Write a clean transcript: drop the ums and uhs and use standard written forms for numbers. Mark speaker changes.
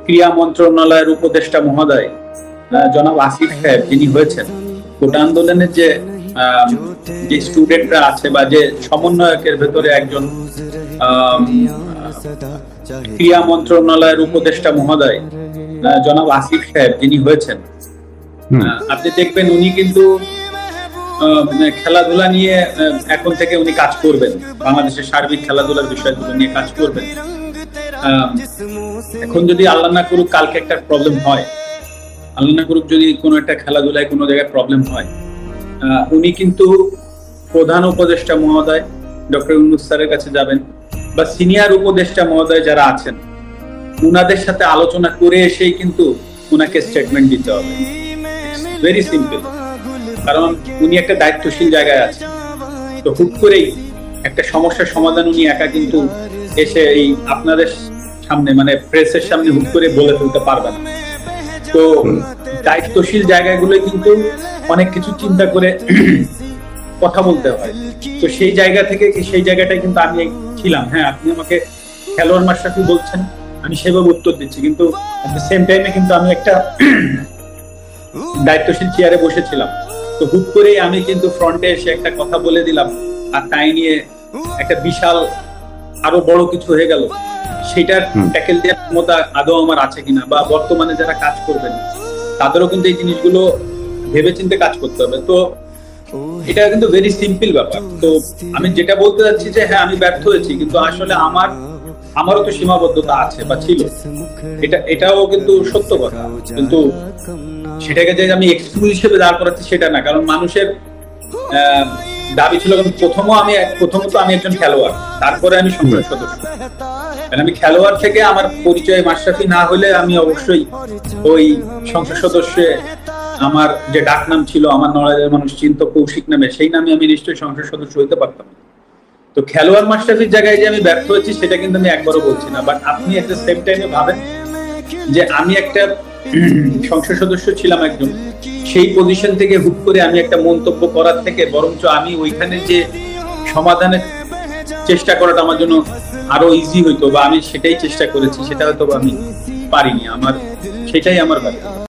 Speaker 1: ক্রীড়া মন্ত্রণালয়ের উপদেষ্টা মহোদয় জনাব আসিফ সাহেব যিনি হয়েছেন, কোটা আন্দোলনের যে স্টুডেন্টরা আছে বা যে সমন্বয়কের ভেতরে একজন ক্রীড়া মন্ত্রণালয়ের উপদেষ্টা মহোদয় জনাব আসিফ সাহেব যিনি হয়েছেন, আপনি দেখবেন উনি কিন্তু খেলাধুলা নিয়ে এখন থেকে উনি কাজ করবেন, বাংলাদেশের সার্বিক খেলাধুলার বিষয়গুলো নিয়ে কাজ করবেন। এখন যদি আল্লাহ না করুক কালকে একটা প্রবলেম হয়, আল্লাহ না করুক যদি কোনো একটা খেলাধুলায় কোনো জায়গায় প্রবলেম হয়, উনি কিন্তু প্রধান উপদেষ্টা মহোদয় ডক্টর ইউনূস স্যারের কাছে যাবেন বা সিনিয়র উপদেষ্টা মহোদয় যারা আছেন উনাদের সাথে আলোচনা করে এসেই কিন্তু উনাকে স্টেটমেন্ট দিতে হবে। ভেরি সিম্পল, কারণ উনি একটা দায়িত্বশীল জায়গায় আছেন। তো হুট করেই একটা সমস্যার সমাধান উনি একা কিন্তু এসে এই আপনাদের সামনে মানে প্রেসের সামনে হুট করে বলে ফেলতে পারবেন। তো দায়িত্বশীল জায়গাগুলো কিন্তু অনেক কিছু চিন্তা করে কথা বলতে হয়। তো সেই জায়গা থেকে সেই জায়গাটায় কিন্তু আমি ছিলাম। হ্যাঁ, আপনি আমাকে খেলোয়াড় মাশরাফি বলছেন, আমি সেভাবে উত্তর দিচ্ছি, কিন্তু সেম টাইমে কিন্তু আমি একটা দায়িত্বশীল চেয়ারে বসেছিলাম। তো হুট করেই আমি কিন্তু ফ্রন্টে এসে একটা কথা বলে দিলাম, আর তাই নিয়ে একটা বিশাল আরো বড় কিছু হয়ে গেল। সেটার ট্যাকেল দেওয়ার ক্ষমতা আদৌ আমার আছে কিনা, বা বর্তমানে যারা কাজ করবেন তাদেরও কিন্তু এই জিনিসগুলো ভেবেচিন্তে কাজ করতে হবে। তো এটা কিন্তু ভেরি সিম্পল ব্যাপার। তো আমি যেটা বলতে চাচ্ছি যে হ্যাঁ, আমি ব্যর্থ হয়েছি, কিন্তু আসলে আমারও তো সীমাবদ্ধতা আছে বা ছিল, এটাও কিন্তু সত্য কথা। কিন্তু সেটাকে যে আমি এক্সকিউজ হিসেবে দাঁড় করাচ্ছি সেটা না, কারণ মানুষের দাবি ছিল প্রথমত আমি একজন খেলোয়াড়, তারপরে আমি সংসদ সদস্য। আমি খেলোয়াড় থেকে আমার পরিচয় মাশরাফি না হলে আমি অবশ্যই ওই সংসদ সদস্যে আমার যে ডাক নাম ছিল, আমার নড়াইলের মানুষ চিন্ত কৌশিক নামে, সেই নামে আমি নিশ্চয়ই সংসদ সদস্য হইতে পারতাম। তো খেলোয়াড় মাশরাফির জায়গায় যে আমি ব্যর্থ হয়েছি সেটা কিন্তু আমি একবারও বলছি না। বাট আপনি একটা সেম টাইমে ভাবেন যে আমি একটা সংসদ সদস্য ছিলাম একজন, সেই পজিশন থেকে হুট করে আমি একটা মন্তব্য করার থেকে বরঞ্চ আমি ওইখানে যে সমাধানের চেষ্টা করাটা আমার জন্য আরো ইজি হইতো, বা আমি সেটাই চেষ্টা করেছি, সেটা হয়তো আমি পারিনি। সেটাই আমার ব্যাপার।